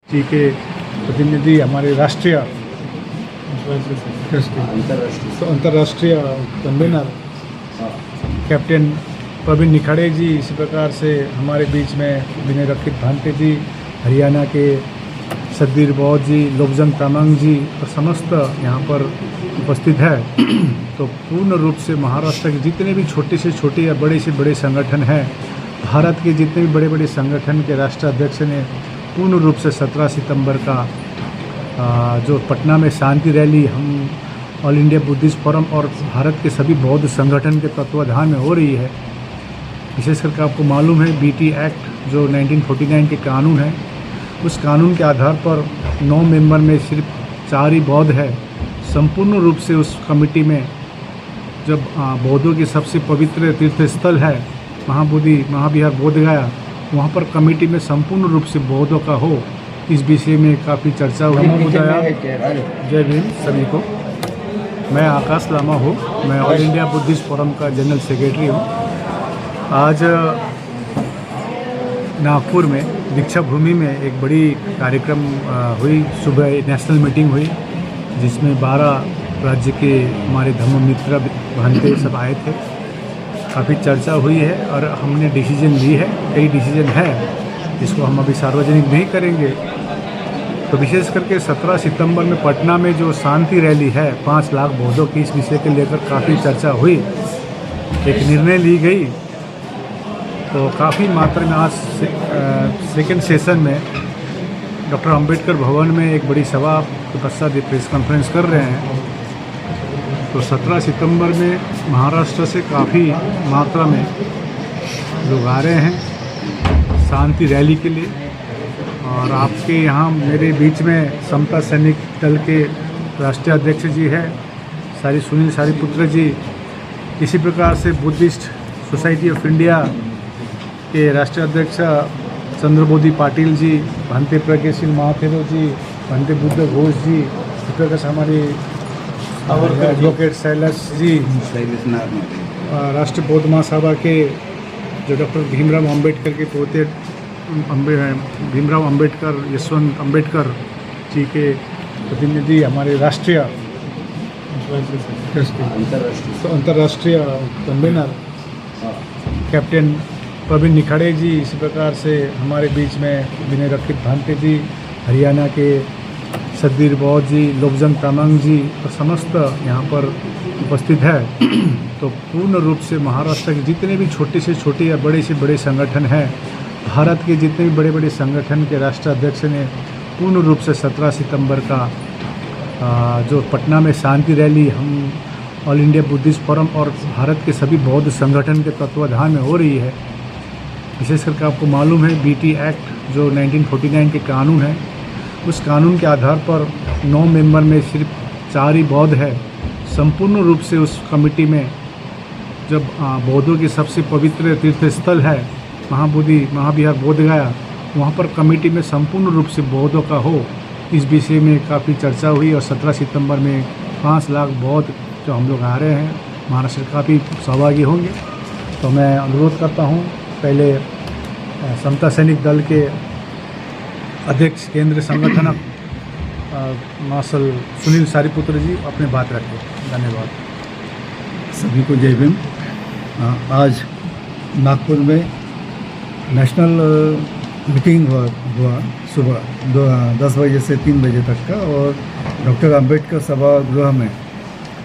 जी के प्रतिनिधि हमारे राष्ट्रीय अंतर्राष्ट्रीय कन्वीनर कैप्टन प्रवीण निखाड़े जी, इसी प्रकार से हमारे बीच में विनय रक्षित भांटे जी, हरियाणा के सदबीर बौद्ध जी, लोकजंग तामांग जी और समस्त यहाँ पर उपस्थित है। तो पूर्ण रूप से महाराष्ट्र के जितने भी छोटे से छोटे या बड़े से बड़े संगठन हैं, भारत के जितने भी बड़े बड़े संगठन के राष्ट्राध्यक्ष ने पूर्ण रूप से 17 सितंबर का जो पटना में शांति रैली हम ऑल इंडिया बुद्धिस्ट फोरम और भारत के सभी बौद्ध संगठन के तत्वाधान में हो रही है। विशेष करके आपको मालूम है बीटी एक्ट जो 1949 के कानून है, उस कानून के आधार पर 9 मेंबर में सिर्फ 4 ही बौद्ध है। संपूर्ण रूप से उस कमेटी में जब बौद्धों की सबसे पवित्र तीर्थ स्थल है महाविहार बोधगया, वहाँ पर कमेटी में संपूर्ण रूप से बौद्धों का हो, इस विषय में काफ़ी चर्चा हुई। जय भीम सभी को। मैं आकाश लामा हूँ, मैं ऑल इंडिया बुद्धिस्ट फोरम का जनरल सेक्रेटरी हूँ। आज नागपुर में दीक्षा भूमि में एक बड़ी कार्यक्रम हुई, सुबह नेशनल मीटिंग हुई जिसमें 12 राज्य के हमारे धर्म मित्र भांटे सब आए थे। काफ़ी चर्चा हुई है और हमने डिसीजन ली है, कई डिसीजन है जिसको हम अभी सार्वजनिक नहीं करेंगे। तो विशेष करके 17 सितंबर में पटना में जो शांति रैली है 5 लाख बौद्धों की, इस विषय के लेकर काफ़ी चर्चा हुई, एक निर्णय ली गई। तो काफ़ी मात्रा में आज सेकेंड सेशन में डॉक्टर अंबेडकर भवन में एक बड़ी सभा के पश्चात प्रेस कॉन्फ्रेंस कर रहे हैं। तो 17 सितंबर में महाराष्ट्र से काफ़ी मात्रा में लोग आ रहे हैं शांति रैली के लिए। और आपके यहाँ मेरे बीच में समता सैनिक दल के राष्ट्रीय अध्यक्ष जी हैं सुनील सारीपुत्र जी, इसी प्रकार से बुद्धिस्ट सोसाइटी ऑफ इंडिया के राष्ट्रीय अध्यक्ष चंद्रबोधी पाटिल जी, भांते प्रज्ञाशील महाथेरो जी, भांते बुद्ध घोष जी, इस प्रकार से हमारे एडवोकेट शैलेश जी, राष्ट्रीय बौद्ध महासभा के जो डॉक्टर भीमराव अम्बेडकर के पोते भीमराव अम्बेडकर, यशवंत अम्बेडकर जी के प्रतिनिधि हमारे राष्ट्रीय अंतर्राष्ट्रीय कन्वीनर कैप्टन प्रवीण निखाड़े जी, इसी प्रकार से हमारे बीच में विनय रक्षित भांटे जी, हरियाणा के सदबीर बौद्ध जी, लोकजंग तामांग जी और समस्त यहाँ पर उपस्थित है। तो पूर्ण रूप से महाराष्ट्र के जितने भी छोटे से छोटे या बड़े से बड़े संगठन हैं, भारत के जितने भी बड़े बड़े संगठन के राष्ट्राध्यक्ष ने पूर्ण रूप से 17 सितंबर का जो पटना में शांति रैली हम ऑल इंडिया बुद्धिस्ट फोरम और भारत के सभी बौद्ध संगठन के तत्वाधान में हो रही है। विशेष करके आपको मालूम है बीटी एक्ट जो 1949 के कानून है, उस कानून के आधार पर 9 मेंबर में सिर्फ 4 ही बौद्ध है। संपूर्ण रूप से उस कमेटी में जब बौद्धों की सबसे पवित्र तीर्थ स्थल है महाविहार बोधगया, वहाँ पर कमेटी में संपूर्ण रूप से बौद्धों का हो, इस विषय में काफ़ी चर्चा हुई। और 17 सितंबर में 5 लाख बौद्ध जो हम लोग आ रहे हैं महाराष्ट्र काफ़ी सहभागी होंगे। तो मैं अनुरोध करता हूँ पहले समता सैनिक दल के अध्यक्ष केंद्रीय संगठनक मार्शल सुनील सारीपुत्र जी अपने बात रखें। धन्यवाद। सभी को जय भीम। आज नागपुर में नेशनल मीटिंग हुआ सुबह 10 बजे से 3 बजे तक का, और डॉक्टर अंबेडकर सभागृह में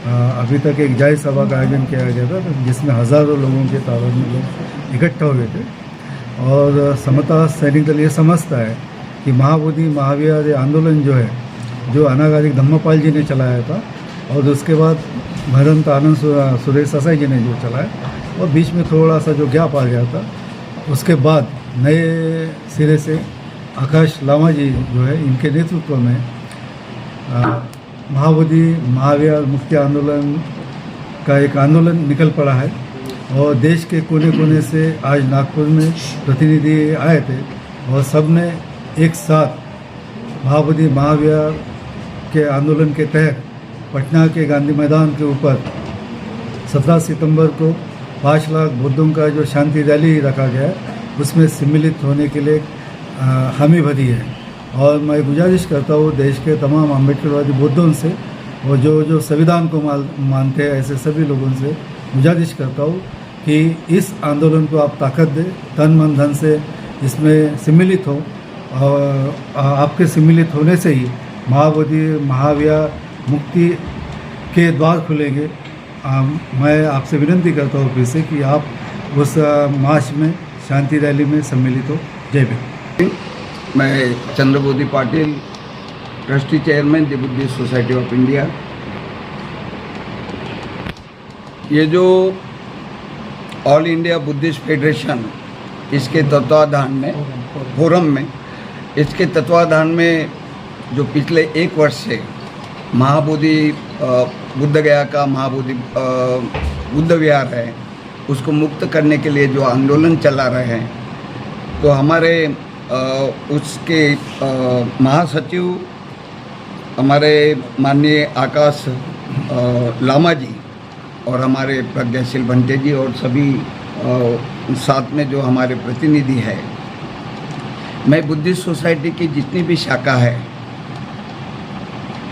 अभी तक एक जाहिर सभा का आयोजन किया गया था जिसमें हज़ारों लोगों के तादाद में लोग इकट्ठा हुए थे। और समता सैनिक दल ये समझता है कि महाबोधि महाविहार आंदोलन जो है, जो अनागारिक धम्मपाल जी ने चलाया था और उसके बाद महंत आनंद सुरेश ससाई जी ने जो चलाया, और बीच में थोड़ा सा जो गैप आ गया था, उसके बाद नए सिरे से आकाश लामा जी जो है इनके नेतृत्व में महाबोधि महाविहार मुक्ति आंदोलन का एक आंदोलन निकल पड़ा है। और देश के कोने कोने से आज नागपुर में प्रतिनिधि आए थे और सब ने एक साथ महाबोधि महाविहार के आंदोलन के तहत पटना के गांधी मैदान के ऊपर 17 सितंबर को 5 लाख बौद्धों का जो शांति रैली रखा गया है उसमें सम्मिलित होने के लिए हामी भरी है। और मैं गुजारिश करता हूँ देश के तमाम अम्बेडकरवादी बौद्धों से और जो संविधान को मानते हैं ऐसे सभी लोगों से गुजारिश करता हूँ कि इस आंदोलन को आप ताकत दें, तन मन धन से इसमें सम्मिलित हो और आपके सम्मिलित होने से ही महाबोधि महाविहार मुक्ति के द्वार खुलेंगे। मैं आपसे विनती करता हूँ फिर से कि आप उस मार्च में शांति रैली में सम्मिलित हो। जय भीम। मैं Chandrabodhi Patil, trustee chairman the Buddhist society of India. ये जो ऑल इंडिया बुद्धिस्ट फेडरेशन इसके तत्वाधान में फोरम में इसके तत्वाधान में जो पिछले एक वर्ष से महाबोधि बुद्ध गया का महाबोधि बुद्ध विहार है उसको मुक्त करने के लिए जो आंदोलन चला रहे हैं, तो हमारे उसके महासचिव हमारे माननीय आकाश लामा जी और हमारे प्रज्ञाशील भंटे जी और सभी साथ में जो हमारे प्रतिनिधि है, मैं बुद्धिस्ट सोसाइटी की जितनी भी शाखा है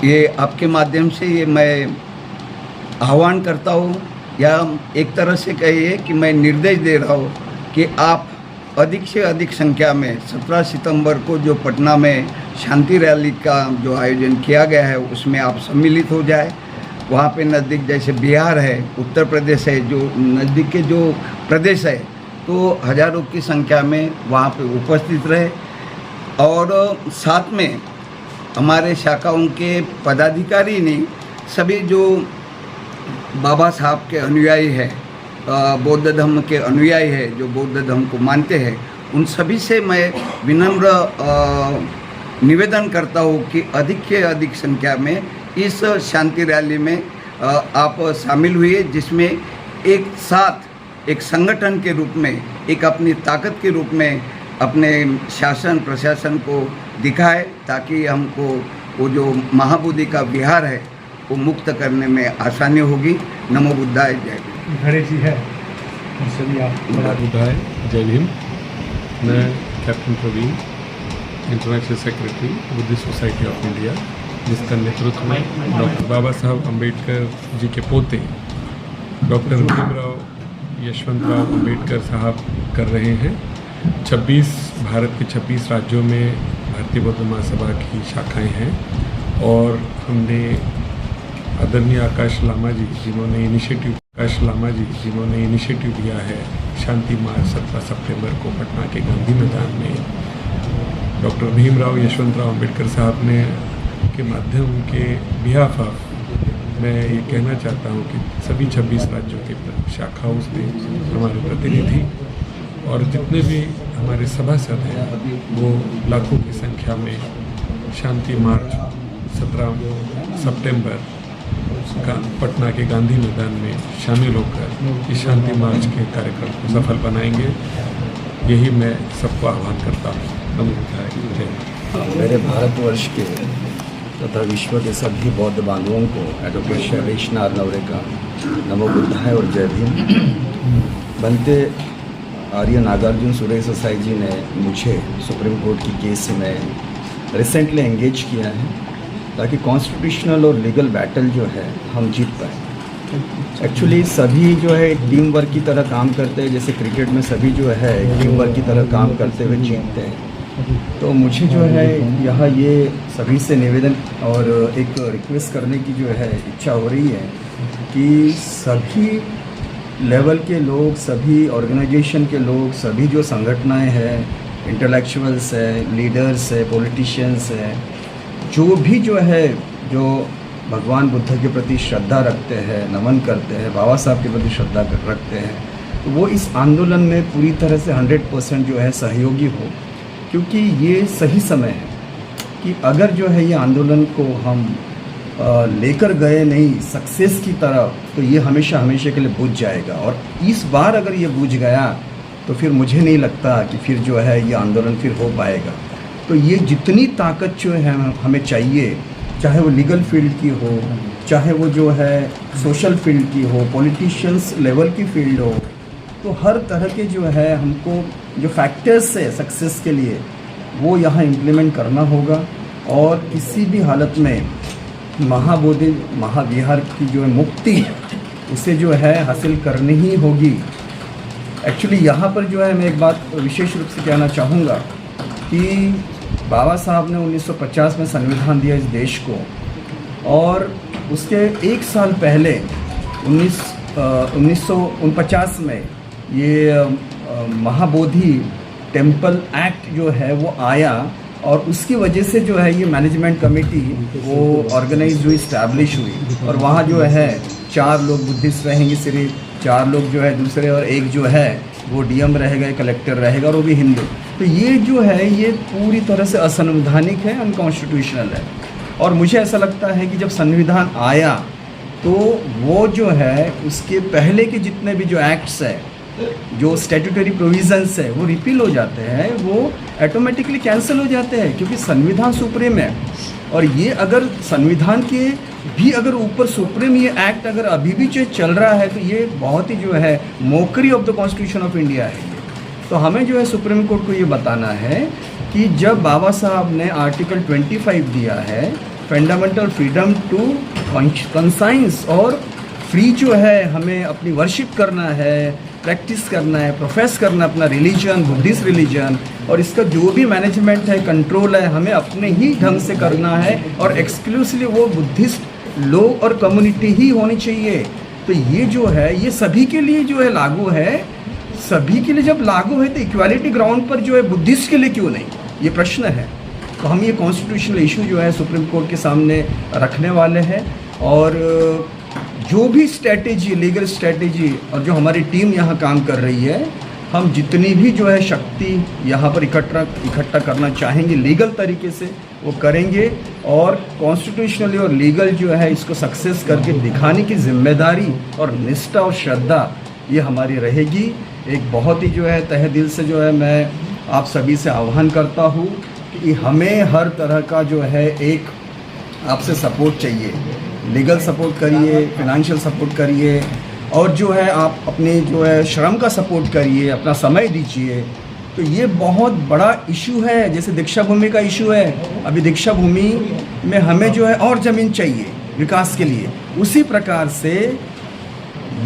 ये आपके माध्यम से ये मैं आह्वान करता हूँ, या एक तरह से कहिए कि मैं निर्देश दे रहा हूँ कि आप अधिक से अधिक संख्या में 17 सितंबर को जो पटना में शांति रैली का जो आयोजन किया गया है उसमें आप सम्मिलित हो जाए। वहाँ पे नज़दीक जैसे बिहार है, उत्तर प्रदेश है, जो नज़दीक के जो प्रदेश है, तो हज़ारों की संख्या में वहाँ पे उपस्थित रहे। और साथ में हमारे शाखाओं के पदाधिकारी ने सभी जो बाबा साहब के अनुयायी है, बौद्ध धर्म के अनुयायी है, जो बौद्ध धर्म को मानते हैं, उन सभी से मैं विनम्र निवेदन करता हूँ कि अधिक से अधिक संख्या में इस शांति रैली में आप शामिल हुए, जिसमें एक साथ एक संगठन के रूप में, एक अपनी ताकत के रूप में अपने शासन प्रशासन को दिखाए, ताकि हमको वो जो महाबोधि का विहार है वो मुक्त करने में आसानी होगी। नमो बुद्धाय, जय भीम। खड़े जी है सभी आप बुद्धाय, जय भीम। मैं captain Praveen, international secretary Buddhist society of India, जिसका नेतृत्व डॉक्टर बाबा साहब अम्बेडकर जी के पोते डॉक्टर भीमराव यशवंतराव अम्बेडकर साहब कर रहे हैं। भारत के 26 राज्यों में भारतीय बौद्ध महासभा की शाखाएं हैं और हमने आदरणीय आकाश लामा जी जिन्होंने इनिशिएटिव लिया है शांति मार्च 17 सितंबर को पटना के गांधी मैदान में डॉक्टर भीमराव यशवंतराव अम्बेडकर साहब ने के माध्यम के बिहाफ ऑफ मैं ये कहना चाहता हूँ कि सभी 26 राज्यों के शाखाओं से हमारे प्रतिनिधि और जितने भी हमारे सभासद हैं वो लाखों की संख्या में शांति मार्च 17 सितंबर का पटना के गांधी मैदान में शामिल होकर इस शांति मार्च के कार्यक्रम को सफल बनाएंगे। यही मैं सबको आह्वान करता हूँ। नमो बुद्धाय। मेरे भारतवर्ष के तथा विश्व के सभी बौद्ध बांधवों को एडवोकेट शैलेश नारनवरे का नमो बुद्धाय और जय भीम। बनते आर्य नागार्जुन सुरेश देसाई जी ने मुझे सुप्रीम कोर्ट की केस में रिसेंटली एंगेज किया है ताकि कॉन्स्टिट्यूशनल और लीगल बैटल जो है हम जीत पाए। एक्चुअली सभी जो है टीम वर्क की तरह काम करते हैं, जैसे क्रिकेट में सभी जो है टीम वर्क की तरह काम करते हुए जीतते हैं। तो मुझे जो है यहाँ ये सभी से निवेदन और एक रिक्वेस्ट करने की जो है इच्छा हो रही है कि सभी लेवल के लोग, सभी ऑर्गेनाइजेशन के लोग, सभी जो संगठनाएं हैं, इंटेलेक्चुअल्स है, लीडर्स है, पॉलिटिशियंस है, जो भी जो है जो भगवान बुद्ध के प्रति श्रद्धा रखते हैं, नमन करते हैं, बाबा साहब के प्रति श्रद्धा रखते हैं, तो वो इस आंदोलन में पूरी तरह से 100% जो है सहयोगी हो, क्योंकि ये सही समय है कि अगर जो है ये आंदोलन को हम लेकर गए नहीं सक्सेस की तरफ, तो ये हमेशा हमेशा के लिए बुझ जाएगा। और इस बार अगर ये बुझ गया तो फिर मुझे नहीं लगता कि फिर जो है ये आंदोलन फिर हो पाएगा। तो ये जितनी ताकत जो है हमें चाहिए, चाहे वो लीगल फील्ड की हो, चाहे वो जो है सोशल फील्ड की हो, पॉलिटिशियंस लेवल की फील्ड हो, तो हर तरह के जो है हमको जो फैक्टर्स है सक्सेस के लिए, वो यहाँ इम्प्लीमेंट करना होगा और किसी भी हालत में महाबोधि महाविहार की जो है मुक्ति उसे जो है हासिल करनी ही होगी। एक्चुअली यहाँ पर जो है मैं एक बात विशेष रूप से कहना चाहूँगा कि बाबा साहब ने 1950 में संविधान दिया इस देश को और उसके एक साल पहले 1949 में ये महाबोधि टेम्पल एक्ट जो है वो आया और उसकी वजह से जो है ये मैनेजमेंट कमेटी वो ऑर्गेनाइज हुई, इस्टेब्लिश हुई और वहाँ जो है 4 लोग बुद्धिस्ट रहेंगे, सिर्फ 4 लोग जो है दूसरे और एक जो है वो डीएम रहेगा, कलेक्टर रहेगा और वो भी हिंदू। तो ये जो है ये पूरी तरह से असंवैधानिक है, अनकॉन्स्टिट्यूशनल है। और मुझे ऐसा लगता है कि जब संविधान आया तो वो जो है उसके पहले के जितने भी जो एक्ट्स है, जो स्टैट्यूटरी प्रोविजंस है वो रिपील हो जाते हैं, वो ऑटोमेटिकली कैंसिल हो जाते हैं क्योंकि संविधान सुप्रीम है। और ये अगर संविधान के भी अगर ऊपर सुप्रीम ये एक्ट अगर अभी भी जो चल रहा है तो ये बहुत ही जो है Mokri of the constitution of India है। तो हमें जो है सुप्रीम कोर्ट को ये बताना है कि जब बाबा साहब ने आर्टिकल 25 दिया है, फंडामेंटल फ्रीडम टू कंसाइंस और फ्री जो है हमें अपनी वर्शिप करना है, प्रैक्टिस करना है, प्रोफेस करना अपना रिलीजन, बुद्धिस्ट रिलीजन, और इसका जो भी मैनेजमेंट है, कंट्रोल है, हमें अपने ही ढंग से करना है और एक्सक्लूसिवली वो बुद्धिस्ट लोग और कम्युनिटी ही होनी चाहिए। तो ये जो है ये सभी के लिए जो है लागू है। सभी के लिए जब लागू है तो इक्वालिटी ग्राउंड पर जो है बुद्धिस्ट के लिए क्यों नहीं, ये प्रश्न है। तो हम ये कॉन्स्टिट्यूशनल इशू जो है सुप्रीम कोर्ट के सामने रखने वाले हैं और जो भी स्ट्रैटेजी, लीगल स्ट्रैटेजी और जो हमारी टीम यहाँ काम कर रही है, हम जितनी भी जो है शक्ति यहाँ पर इकट्ठा करना चाहेंगे लीगल तरीके से वो करेंगे और कॉन्स्टिट्यूशनली और लीगल जो है इसको सक्सेस करके दिखाने की जिम्मेदारी और निष्ठा और श्रद्धा ये हमारी रहेगी। एक बहुत ही जो है तहे दिल से जो है मैं आप सभी से आह्वान करता हूँ कि हमें हर तरह का जो है एक आपसे सपोर्ट चाहिए। लीगल सपोर्ट करिए, फिनेंशियल सपोर्ट करिए और जो है आप अपने जो है श्रम का सपोर्ट करिए, अपना समय दीजिए। तो ये बहुत बड़ा इशू है, जैसे दीक्षा भूमि का इशू है। अभी दीक्षा भूमि में हमें जो है और ज़मीन चाहिए विकास के लिए, उसी प्रकार से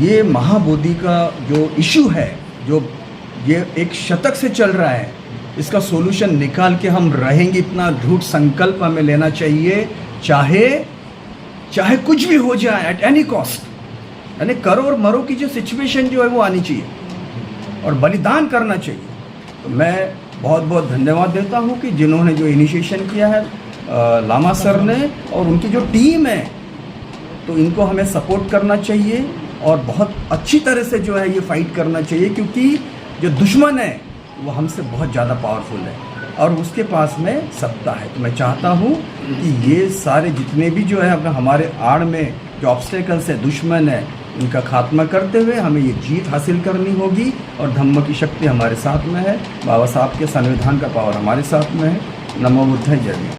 ये महाबोधि का जो इशू है, जो ये एक शतक से चल रहा है, इसका सॉल्यूशन निकाल के हम रहेंगे, इतना दृढ़ संकल्प हमें लेना चाहिए। चाहे कुछ भी हो जाए, एट एनी कॉस्ट, यानी करो और मरो की जो सिचुएशन जो है वो आनी चाहिए और बलिदान करना चाहिए। तो मैं बहुत बहुत धन्यवाद देता हूँ कि जिन्होंने जो इनिशिएशन किया है लामा सर ने और उनकी जो टीम है, तो इनको हमें सपोर्ट करना चाहिए और बहुत अच्छी तरह से जो है ये फाइट करना चाहिए, क्योंकि जो दुश्मन है वो हमसे बहुत ज़्यादा पावरफुल है और उसके पास में सत्ता है। तो मैं चाहता हूँ कि ये सारे जितने भी जो है अपना हमारे आड़ में जो ऑब्स्टेकल्स है, दुश्मन है, इनका खात्मा करते हुए हमें ये जीत हासिल करनी होगी और धम्म की शक्ति हमारे साथ में है, बाबा साहब के संविधान का पावर हमारे साथ में है। नमो बुद्धाय, जय हिंद।